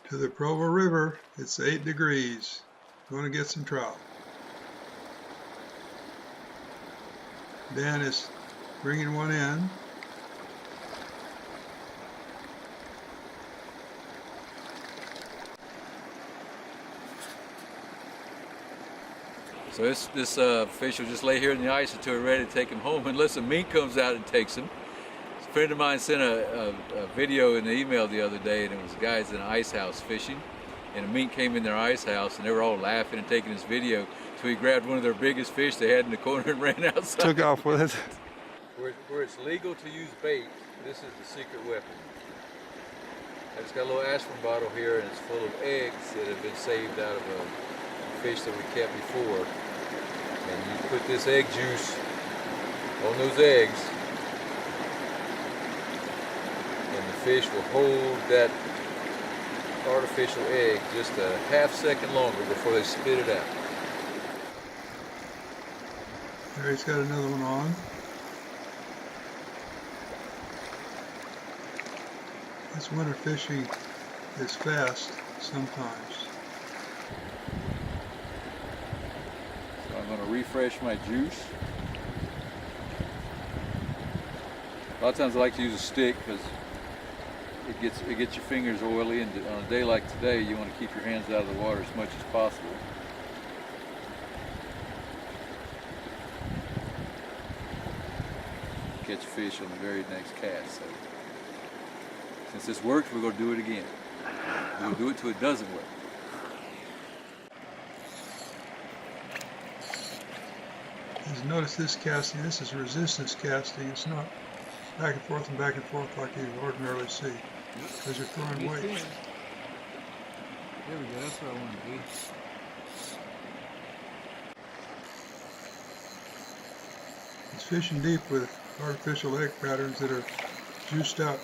to the Provo River. It's 8 degrees. Going to get some trout. Dan is bringing one in. So this fish will just lay here in the ice until we're ready to take him home, unless a mink comes out and takes him. A friend of mine sent a video in the email the other day, and it was guys in an ice house fishing, and a mink came in their ice house, and they were all laughing and taking this video. So he grabbed one of their biggest fish they had in the corner and ran outside. Took off with it. Where it's legal to use bait, this is the secret weapon. It's got a little aspirin bottle here, and it's full of eggs that have been saved out of a fish that we kept before. And you put this egg juice on those eggs, and the fish will hold that artificial egg just a half second longer before they spit it out. There, he's got another one on. This winter fishing is fast sometimes. So I'm going to refresh my juice. A lot of times I like to use a stick because it gets your fingers oily, and on a day like today you want to keep your hands out of the water as much as possible. Catch fish on the very next cast. So since this worked, we're going to do it again. We'll do it till it doesn't work. Just notice this casting. This is resistance casting. It's not back and forth like you ordinarily see, because you're throwing weight. There we go. That's what I want to do. It's fishing deep with artificial egg patterns that are juiced up.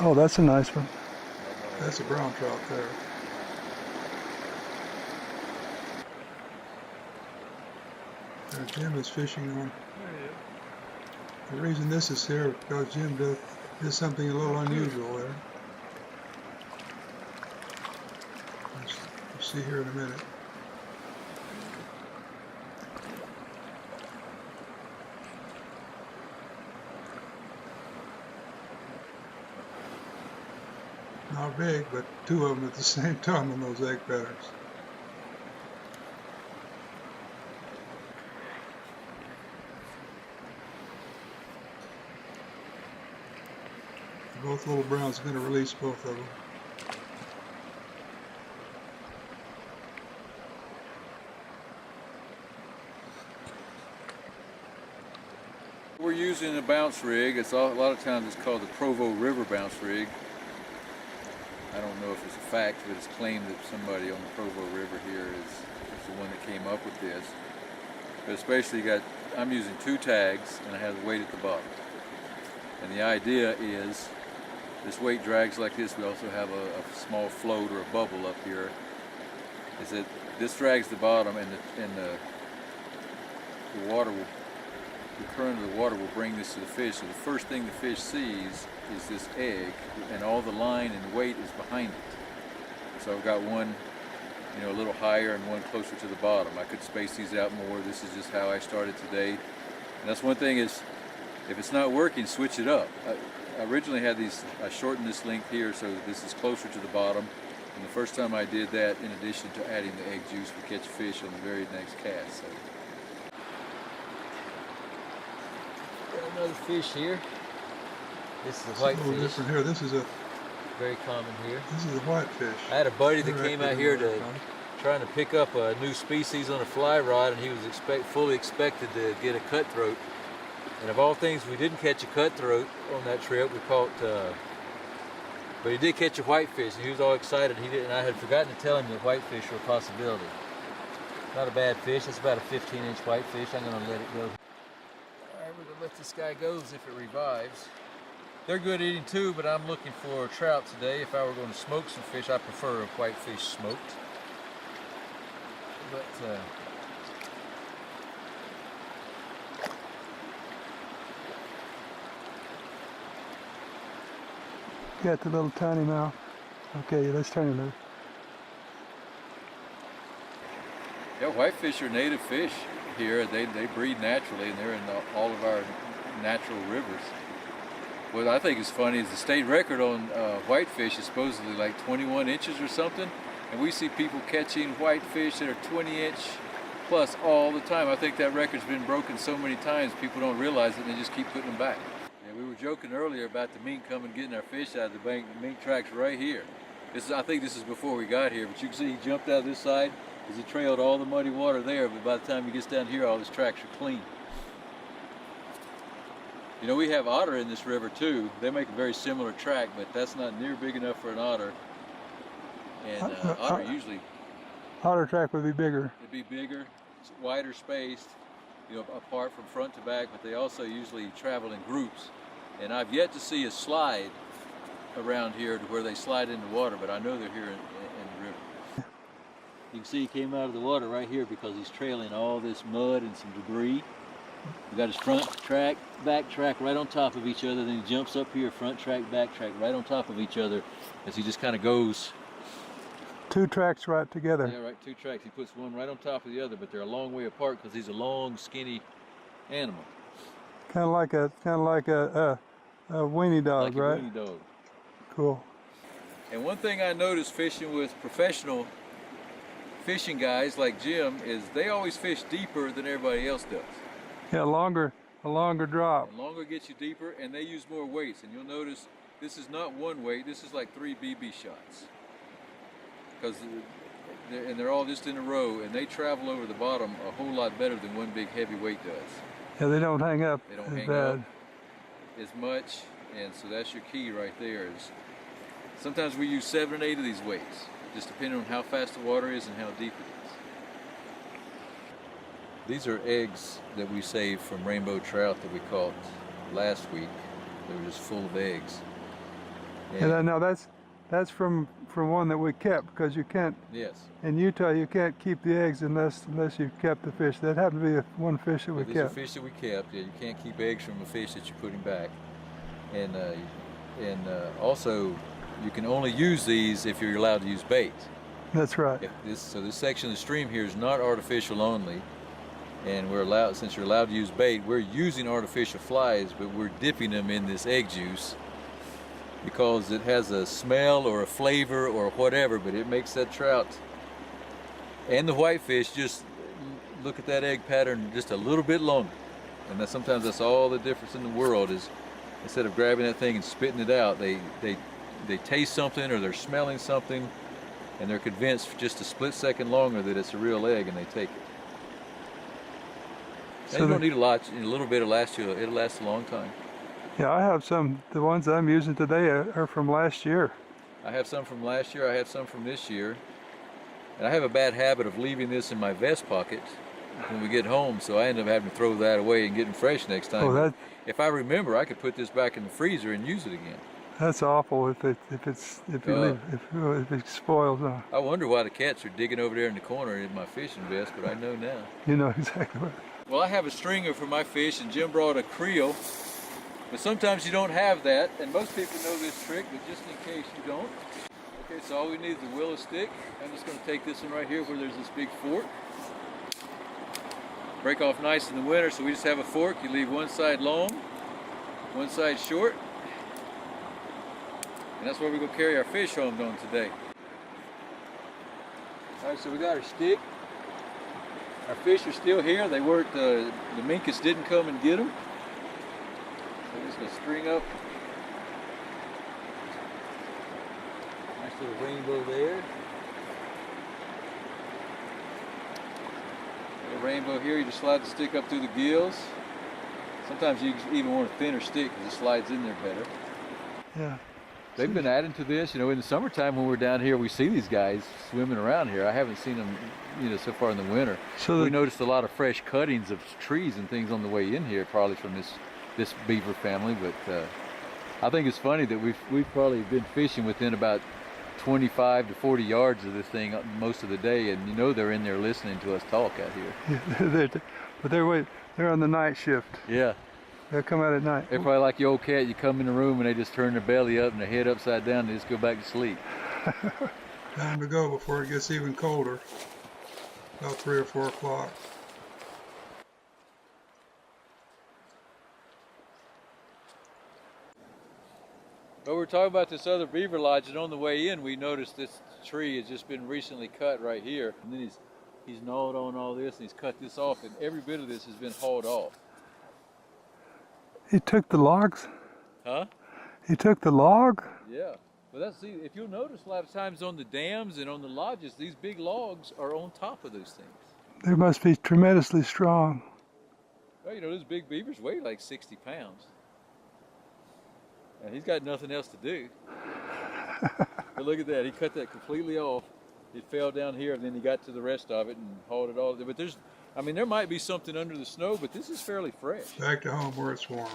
Oh, that's a nice one. That's a brown trout there. Jim is fishing on. The reason this is here is because Jim did something a little unusual there. You'll see here in a minute. Not big, but two of them at the same time on those egg patterns. Both little browns are going to release both of them. We're using a bounce rig. It's a lot of times it's called the Provo River bounce rig. I don't know if it's a fact, but it's claimed that somebody on the Provo River here is the one that came up with this. But especially I'm using 2 tags, and it has weight at the bottom. And the idea is this weight drags like this. We also have a small float or a bubble up here. Is that this drags the bottom, and the water will, the current of the water will bring this to the fish. So the first thing the fish sees is this egg, and all the line and weight is behind it. So I've got one, a little higher and one closer to the bottom. I could space these out more. This is just how I started today. And that's one thing is, if it's not working, switch it up. I originally had these, I shortened this length here so that this is closer to the bottom. And the first time I did that, in addition to adding the egg juice, we catch fish on the very next cast. So. Got another fish here. This is a white fish. A little different here. This is a very common here. This is a whitefish. I had a buddy that They're came active out in here water, to Connie. trying to pick up a new species on a fly rod, and he was fully expected to get a cutthroat. And of all things, we didn't catch a cutthroat on that trip. We caught, but he did catch a whitefish, and he was all excited. And I had forgotten to tell him that whitefish were a possibility. Not a bad fish. It's about a 15-inch whitefish. I'm going to let it go. All right, we're going to let this guy go as if it revives. They're good eating too, but I'm looking for trout today. If I were going to smoke some fish, I prefer a whitefish smoked. But Got the little tiny mouth. Okay, let's turn it loose. yeah, whitefish are native fish here. They breed naturally, and they're in all of our natural rivers. What I think is funny is the state record on whitefish is supposedly like 21 inches or something, and we see people catching whitefish that are 20-inch plus all the time. I think that record's been broken so many times people don't realize it and they just keep putting them back. Yeah, we were joking earlier about the mink coming getting our fish out of the bank. The mink track's right here. I think this is before we got here, but you can see he jumped out this side because he trailed all the muddy water there, but by the time he gets down here, all his tracks are clean. You know, we have otter in this river too. They make a very similar track, but that's not near big enough for an otter. And otter usually... Otter track would be bigger. It'd be bigger, it's wider spaced, you know, apart from front to back, but they also usually travel in groups. And I've yet to see a slide around here to where they slide into water, but I know they're here in the river. You can see he came out of the water right here because he's trailing all this mud and some debris. He got his front track, back track right on top of each other, then he jumps up here, front track, back track right on top of each other as he just kind of goes. Two tracks right together. Yeah, right, two tracks. He puts one right on top of the other, but they're a long way apart because he's a long, skinny animal. Kind of like a weenie dog, like right? A weenie dog. Cool. And one thing I noticed fishing with professional fishing guys like Jim is they always fish deeper than everybody else does. Yeah, a longer drop. And longer gets you deeper, and they use more weights. And you'll notice this is not one weight. This is like 3 BB shots. And they're all just in a row, and they travel over the bottom a whole lot better than one big heavy weight does. Yeah, they don't hang up They don't as hang bad. up as much, and so that's your key right there. Is sometimes we use 7 or 8 of these weights, just depending on how fast the water is and how deep it is. These are eggs that we saved from rainbow trout that we caught last week. They were just full of eggs. And now that's from one that we kept, because you can't. Yes. In Utah, you can't keep the eggs unless you kept the fish. That happened to be one fish that we These kept. are fish that we kept. Yeah, you can't keep eggs from a fish that you're putting back. And also, you can only use these if you're allowed to use bait. That's right. So this section of the stream here is not artificial only, and we're allowed, since you're allowed to use bait, we're using artificial flies, but we're dipping them in this egg juice because it has a smell or a flavor or whatever, but it makes that trout and the whitefish just look at that egg pattern just a little bit longer. And sometimes that's all the difference in the world is, instead of grabbing that thing and spitting it out, they taste something or they're smelling something and they're convinced for just a split second longer that it's a real egg, and they take it. And you don't need a lot. A little bit will last you. It'll last a long time. Yeah, I have some. The ones I'm using today are from last year. I have some from last year. I have some from this year. And I have a bad habit of leaving this in my vest pocket when we get home, so I end up having to throw that away and getting fresh next time. Oh, if I remember, I could put this back in the freezer and use it again. That's awful if it spoils. I wonder why the cats are digging over there in the corner in my fishing vest, but I know now. You know exactly what. Well, I have a stringer for my fish, and Jim brought a creel. But sometimes you don't have that, and most people know this trick, but just in case you don't. Okay, so all we need is a willow stick. I'm just going to take this one right here where there's this big fork. Break off nice in the winter, so we just have a fork. You leave one side long, one side short. And that's where we're going to carry our fish home on today. All right, so we got our stick. Our fish are still here. They weren't, the minkus didn't come and get them. So we're just going to string up Little rainbow there. Little rainbow here, you just slide the stick up through the gills. Sometimes you even want a thinner stick because it slides in there better. Yeah. They've been adding to this, you know, in the summertime when we're down here, we see these guys swimming around here. I haven't seen them, you know, so far in the winter. So we noticed a lot of fresh cuttings of trees and things on the way in here, probably from this beaver family. But I think it's funny that we've probably been fishing within about 25 to 40 yards of this thing most of the day, and you know they're in there listening to us talk out here. Yeah, but they're on the night shift. Yeah. They'll come out at night. They're probably like your old cat. You come in the room and they just turn their belly up and their head upside down and they just go back to sleep. Time to go before it gets even colder. About 3 or 4 o'clock. But we're talking about this other beaver lodge, and on the way in we noticed this tree has just been recently cut right here. And then he's gnawed on all this and he's cut this off, and every bit of this has been hauled off. He took the logs? Huh? He took the log? Yeah. But see, if you'll notice, a lot of times on the dams and on the lodges, these big logs are on top of those things. They must be tremendously strong. Well, you know, those big beavers weigh like 60 pounds. And he's got nothing else to do. But look at that, he cut that completely off. It fell down here, and then he got to the rest of it and hauled it all. But there might be something under the snow, but this is fairly fresh. Back to home where it's warm.